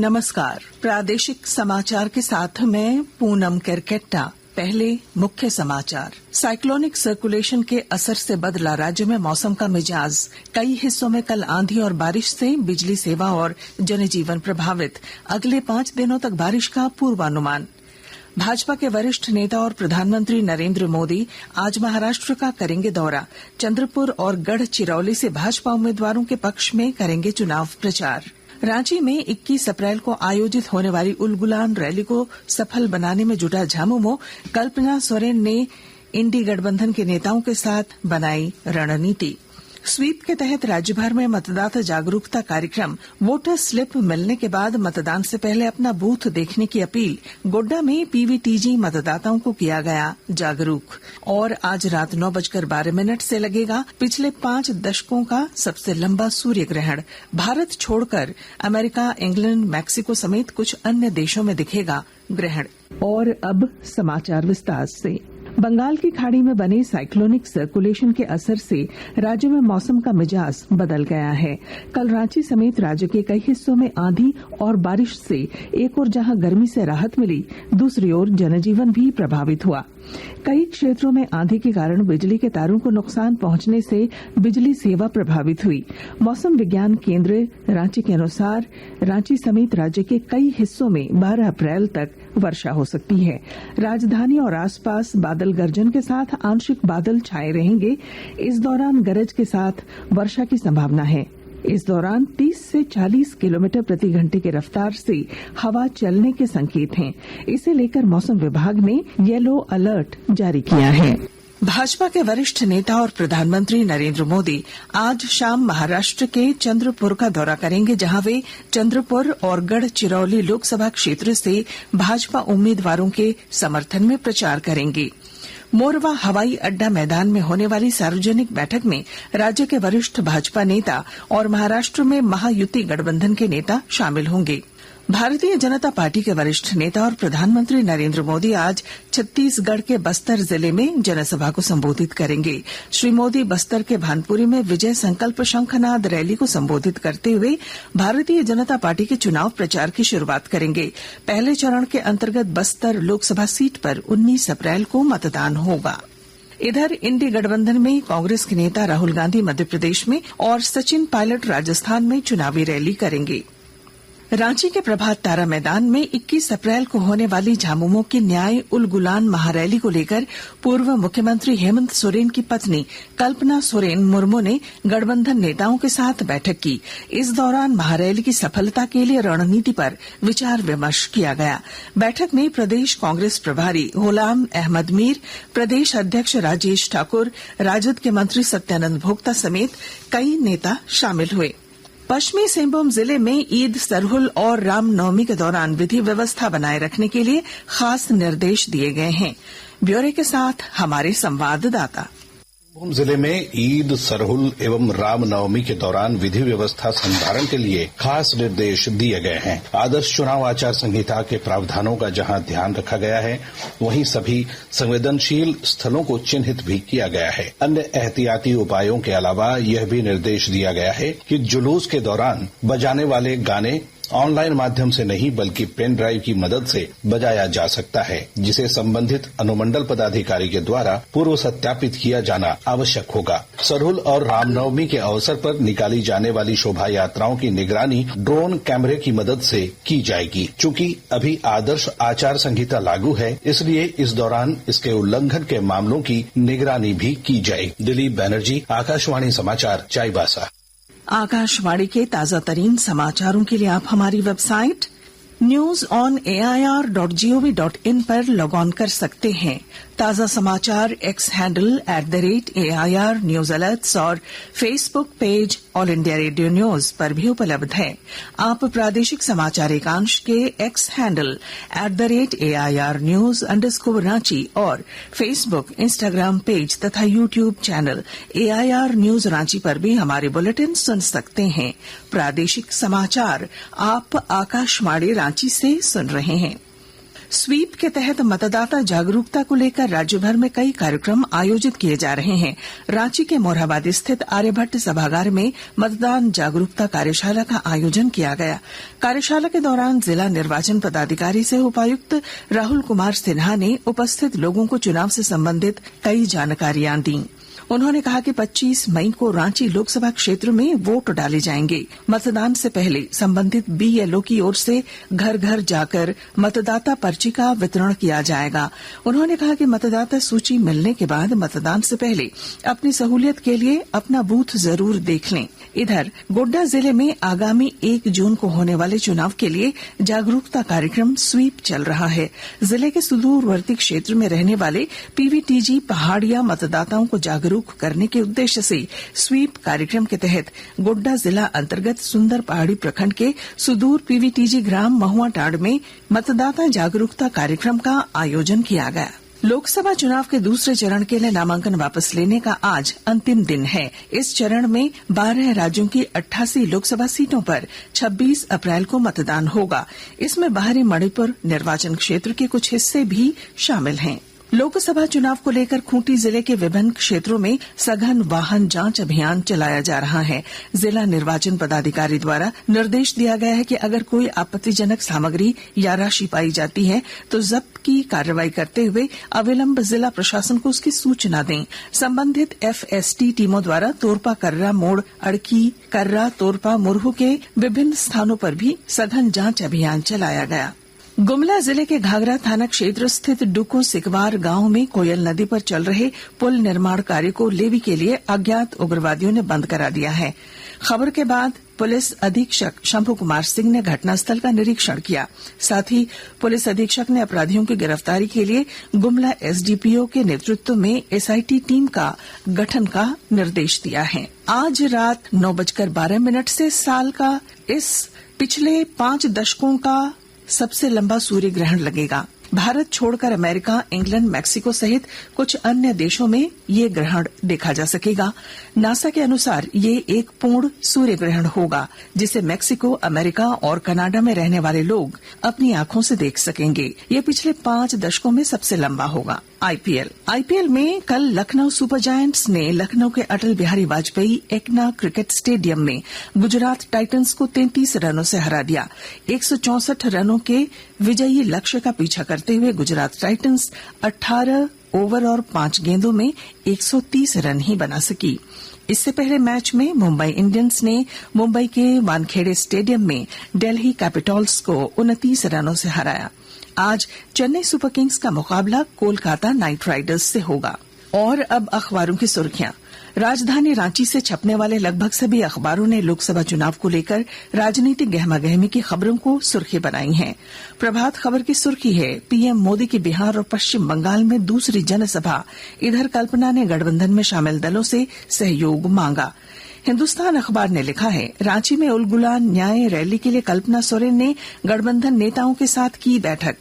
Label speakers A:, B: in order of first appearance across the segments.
A: नमस्कार। प्रादेशिक समाचार के साथ मैं पूनम केरकेट्टा। पहले मुख्य समाचार। साइक्लोनिक सर्कुलेशन के असर से बदला राज्य में मौसम का मिजाज। कई हिस्सों में कल आंधी और बारिश से बिजली सेवा और जनजीवन प्रभावित। अगले 5 दिनों तक बारिश का पूर्वानुमान। भाजपा के वरिष्ठ नेता और प्रधानमंत्री नरेंद्र मोदी आज महाराष्ट्र का करेंगे दौरा। चंद्रपुर और गढ़चिरौली से भाजपा उम्मीदवारों के पक्ष में करेंगे चुनाव प्रचार। रांची में 21 अप्रैल को आयोजित होने वाली उलगुलान रैली को सफल बनाने में जुटा झामुमो। कल्पना सोरेन ने इंडी गठबंधन के नेताओं के साथ बनाई रणनीति। स्वीप के तहत राज्यभर में मतदाता जागरूकता कार्यक्रम। वोटर स्लिप मिलने के बाद मतदान से पहले अपना बूथ देखने की अपील। गोड्डा में पीवीटीजी मतदाताओं को किया गया जागरूक। और आज रात 9:12 से लगेगा पिछले 5 दशकों का सबसे लंबा सूर्य ग्रहण। भारत छोड़कर अमेरिका, इंग्लैंड, मैक्सिको समेत कुछ अन्य देशों में दिखेगा ग्रहण। और अब समाचार विस्तार से। बंगाल की खाड़ी में बने साइक्लोनिक सर्कुलेशन के असर से राज्य में मौसम का मिजाज बदल गया है। कल रांची समेत राज्य के कई हिस्सों में आंधी और बारिश से एक ओर जहां गर्मी से राहत मिली, दूसरी ओर जनजीवन भी प्रभावित हुआ। कई क्षेत्रों में आंधी के कारण बिजली के तारों को नुकसान पहुंचने से बिजली सेवा प्रभावित हुई। मौसम विज्ञान केंद्र रांची के अनुसार रांची समेत राज्य के कई हिस्सों में 12 अप्रैल तक वर्षा हो सकती है। राजधानी और आसपास बादल गर्जन के साथ आंशिक बादल छाए रहेंगे। इस दौरान गरज के साथ वर्षा की संभावना है। इस दौरान 30 से 40 किलोमीटर प्रति घंटे की रफ्तार से हवा चलने के संकेत हैं। इसे लेकर मौसम विभाग ने येलो अलर्ट जारी किया है। भाजपा के वरिष्ठ नेता और प्रधानमंत्री नरेंद्र मोदी आज शाम महाराष्ट्र के चंद्रपुर का दौरा करेंगे, जहां वे चंद्रपुर और गढ़चिरौली लोकसभा क्षेत्र से भाजपा उम्मीदवारों के समर्थन में प्रचार करेंगे। मोरवा हवाई अड्डा मैदान में होने वाली सार्वजनिक बैठक में राज्य के वरिष्ठ भाजपा नेता और महाराष्ट्र में महायुति गठबंधन के नेता शामिल होंगे। भारतीय जनता पार्टी के वरिष्ठ नेता और प्रधानमंत्री नरेंद्र मोदी आज छत्तीसगढ़ के बस्तर जिले में जनसभा को संबोधित करेंगे। श्री मोदी बस्तर के भानपुरी में विजय संकल्प शंखनाद रैली को संबोधित करते हुए भारतीय जनता पार्टी के चुनाव प्रचार की शुरुआत करेंगे। पहले चरण के अंतर्गत बस्तर लोकसभा सीट पर 19 अप्रैल को मतदान होगा। इधर इंडी गठबंधन में कांग्रेस के नेता राहुल गांधी मध्य प्रदेश में और सचिन पायलट राजस्थान में चुनावी रैली करेंगे। रांची के प्रभात तारा मैदान में 21 अप्रैल को होने वाली झामुमो की न्याय उलगुलान महारैली को लेकर पूर्व मुख्यमंत्री हेमंत सोरेन की पत्नी कल्पना सोरेन मुर्मू ने गठबंधन नेताओं के साथ बैठक की। इस दौरान महारैली की सफलता के लिए रणनीति पर विचार विमर्श किया गया। बैठक में प्रदेश कांग्रेस प्रभारी गुलाम अहमद मीर, प्रदेश अध्यक्ष राजेश ठाकुर, राजद के मंत्री सत्यानंद भोक्ता समेत कई नेता शामिल हुए। पश्चिमी सिंहभूम जिले में ईद, सरहुल और रामनवमी के दौरान विधि व्यवस्था बनाए रखने के लिए खास निर्देश दिए गए हैं। ब्यौरे के साथ हमारे संवाददाता।
B: सिंहभूम जिले में ईद, सरहुल एवं रामनवमी के दौरान विधि व्यवस्था संधारण के लिए खास निर्देश दिए गए हैं। आदर्श चुनाव आचार संहिता के प्रावधानों का जहां ध्यान रखा गया है, वहीं सभी संवेदनशील स्थलों को चिन्हित भी किया गया है। अन्य एहतियाती उपायों के अलावा यह भी निर्देश दिया गया है कि जुलूस के दौरान बजाने वाले गाने ऑनलाइन माध्यम से नहीं बल्कि पेन ड्राइव की मदद से बजाया जा सकता है, जिसे संबंधित अनुमंडल पदाधिकारी के द्वारा पूर्व सत्यापित किया जाना आवश्यक होगा। सरहुल और रामनवमी के अवसर पर निकाली जाने वाली शोभा यात्राओं की निगरानी ड्रोन कैमरे की मदद से की जाएगी। चूंकि अभी आदर्श आचार संहिता लागू है, इसलिए इस दौरान इसके उल्लंघन के मामलों की निगरानी भी की जाएगी। दिलीप बैनर्जी, आकाशवाणी समाचार, चाईबासा।
A: आकाशवाणी के ताजा तरीन समाचारों के लिए आप हमारी वेबसाइट news.air.gov.in पर लॉग ऑन कर सकते हैं। ताजा समाचार X handle @AIR news alerts और Facebook page All India Radio News पर भी उपलब्ध है। आप प्रादेशिक समाचार एकांश के एक्स हैंडल @AIR न्यूज_रांची और फेसबुक, इंस्टाग्राम पेज तथा YouTube channel AIR news Ranchi पर भी हमारे बुलेटिन सुन सकते हैं। प्रादेशिक समाचार आप आकाशवाणी रांची से सुन रहे हैं। स्वीप के तहत मतदाता जागरूकता को लेकर राज्य भर में कई कार्यक्रम आयोजित किए जा रहे हैं। रांची के मोरहाबादी स्थित आर्यभट्ट सभागार में मतदान जागरूकता कार्यशाला का आयोजन किया गया। कार्यशाला के दौरान जिला निर्वाचन पदाधिकारी सह उपायुक्त राहुल कुमार सिन्हा ने उपस्थित लोगों को चुनाव से संबंधित कई जानकारियां दी। उन्होंने कहा कि 25 मई को रांची लोकसभा क्षेत्र में वोट डाले जाएंगे। मतदान से पहले संबंधित बीएलओ की ओर से घर घर जाकर मतदाता पर्ची का वितरण किया जाएगा। उन्होंने कहा कि मतदाता सूची मिलने के बाद मतदान से पहले अपनी सहूलियत के लिए अपना बूथ जरूर देख लें। इधर गोड्डा जिले में आगामी 1 जून को होने वाले चुनाव के लिए जागरूकता कार्यक्रम स्वीप चल रहा है। जिले के सुदूरवर्ती क्षेत्र में रहने वाले पीवीटीजी पहाड़िया मतदाताओं को जागरूक करने के उद्देश्य से स्वीप कार्यक्रम के तहत गोड्डा जिला अंतर्गत सुंदर पहाड़ी प्रखंड के सुदूर पीवीटीजी ग्राम महुआटांड में मतदाता जागरूकता कार्यक्रम का आयोजन किया गया। लोकसभा चुनाव के दूसरे चरण के लिए नामांकन वापस लेने का आज अंतिम दिन है। इस चरण में 12 राज्यों की 88 लोकसभा सीटों पर 26 अप्रैल को मतदान होगा। इसमें बाहरी मणिपुर निर्वाचन क्षेत्र के कुछ हिस्से भी शामिल हैं। लोकसभा चुनाव को लेकर खूंटी जिले के विभिन्न क्षेत्रों में सघन वाहन जांच अभियान चलाया जा रहा है। जिला निर्वाचन पदाधिकारी द्वारा निर्देश दिया गया है कि अगर कोई आपत्तिजनक सामग्री या राशि पाई जाती है तो जब्त की कार्रवाई करते हुए अविलंब जिला प्रशासन को उसकी सूचना दें। संबंधित एफएसटी टीमों द्वारा तोरपा कर्रा मोड़, अड़की, कर्रा, तोरपा, मुरहू के विभिन्न स्थानों पर भी सघन जांच अभियान चलाया गया। गुमला जिले के घाघरा थाना क्षेत्र स्थित डुको सिकवार गांव में कोयल नदी पर चल रहे पुल निर्माण कार्य को लेवी के लिए अज्ञात उग्रवादियों ने बंद करा दिया है। खबर के बाद पुलिस अधीक्षक शंभू कुमार सिंह ने घटनास्थल का निरीक्षण किया। साथ ही पुलिस अधीक्षक ने अपराधियों की गिरफ्तारी के लिए गुमला एसडीपीओ के नेतृत्व में एसआईटी टीम का गठन का निर्देश दिया है। आज रात 9:12 से साल का इस पिछले 5 दशकों का सबसे लंबा सूर्य ग्रहण लगेगा। भारत छोड़कर अमेरिका, इंग्लैंड, मैक्सिको सहित कुछ अन्य देशों में ये ग्रहण देखा जा सकेगा। नासा के अनुसार ये एक पूर्ण सूर्य ग्रहण होगा जिसे मैक्सिको, अमेरिका और कनाडा में रहने वाले लोग अपनी आंखों से देख सकेंगे। ये पिछले 5 दशकों में सबसे लंबा होगा। आईपीएल में कल लखनऊ सुपर जायंट्स ने लखनऊ के अटल बिहारी वाजपेयी एकना क्रिकेट स्टेडियम में गुजरात टाइटंस को 33 रनों से हरा दिया। 164 रनों के विजयी लक्ष्य का पीछा करते हुए गुजरात टाइटंस 18 ओवर और 5 गेंदों में 130 रन ही बना सकी। इससे पहले मैच में मुंबई इंडियंस ने मुंबई के वानखेड़े स्टेडियम में दिल्ली कैपिटल्स को 29 रनों से हराया। आज चेन्नई सुपर किंग्स का मुकाबला कोलकाता नाइट राइडर्स से होगा। और अब अखबारों की सुर्खियां। राजधानी रांची से छपने वाले लगभग सभी अखबारों ने लोकसभा चुनाव को लेकर राजनीतिक गहमागहमी की खबरों को सुर्खी बनाई है। प्रभात खबर की सुर्खी है, पीएम मोदी की बिहार और पश्चिम बंगाल में दूसरी जनसभा। इधर कल्पना ने गठबंधन में शामिल दलों से सहयोग मांगा। हिन्दुस्तान अखबार ने लिखा है, रांची में उलगुलान न्याय रैली के लिए कल्पना सोरेन ने गठबंधन नेताओं के साथ की बैठक।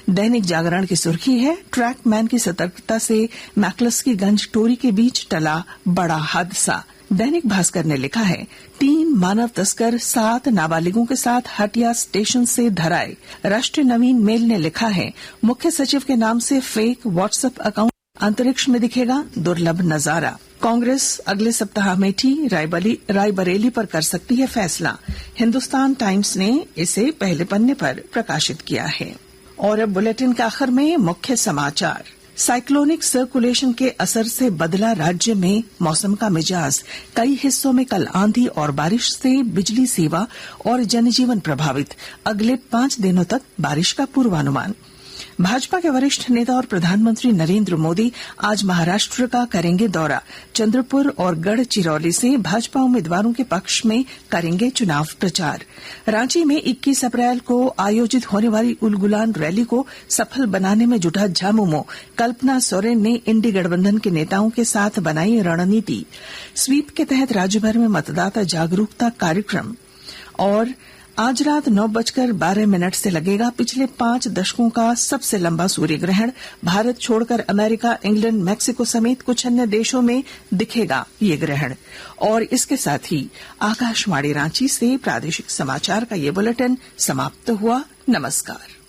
A: दैनिक जागरण की सुर्खी है, ट्रैकमैन की सतर्कता से मैक्लस्कीगंज टोरी के बीच टला बड़ा हादसा। दैनिक भास्कर ने लिखा है, 3 मानव तस्कर 7 नाबालिगों के साथ हटिया स्टेशन से धराए। राष्ट्रीय नवीन मेल ने लिखा है, मुख्य सचिव के नाम से फेक व्हाट्सएप अकाउंट, अंतरिक्ष में दिखेगा दुर्लभ नजारा। कांग्रेस अगले सप्ताह अमेठी रायबरेली पर कर सकती है फैसला। हिन्दुस्तान टाइम्स ने इसे पहले पन्ने पर प्रकाशित किया है। और अब बुलेटिन के आखिर में मुख्य समाचार। साइक्लोनिक सर्कुलेशन के असर से बदला राज्य में मौसम का मिजाज। कई हिस्सों में कल आंधी और बारिश से बिजली सेवा और जनजीवन प्रभावित। अगले 5 दिनों तक बारिश का पूर्वानुमान। भाजपा के वरिष्ठ नेता और प्रधानमंत्री नरेंद्र मोदी आज महाराष्ट्र का करेंगे दौरा। चंद्रपुर और गढ़चिरौली से भाजपा उम्मीदवारों के पक्ष में करेंगे चुनाव प्रचार। रांची में 21 अप्रैल को आयोजित होने वाली उलगुलान रैली को सफल बनाने में जुटा झामुमो। कल्पना सोरेन ने इंडी गठबंधन के नेताओं के साथ बनाई रणनीति। स्वीप के तहत राज्यभर में मतदाता जागरूकता कार्यक्रम। और आज रात 9:12 से लगेगा पिछले 5 दशकों का सबसे लंबा सूर्य ग्रहण। भारत छोड़कर अमेरिका, इंग्लैंड, मैक्सिको समेत कुछ अन्य देशों में दिखेगा ये ग्रहण। और इसके साथ ही आकाशवाणी रांची से प्रादेशिक समाचार का ये बुलेटिन समाप्त हुआ। नमस्कार।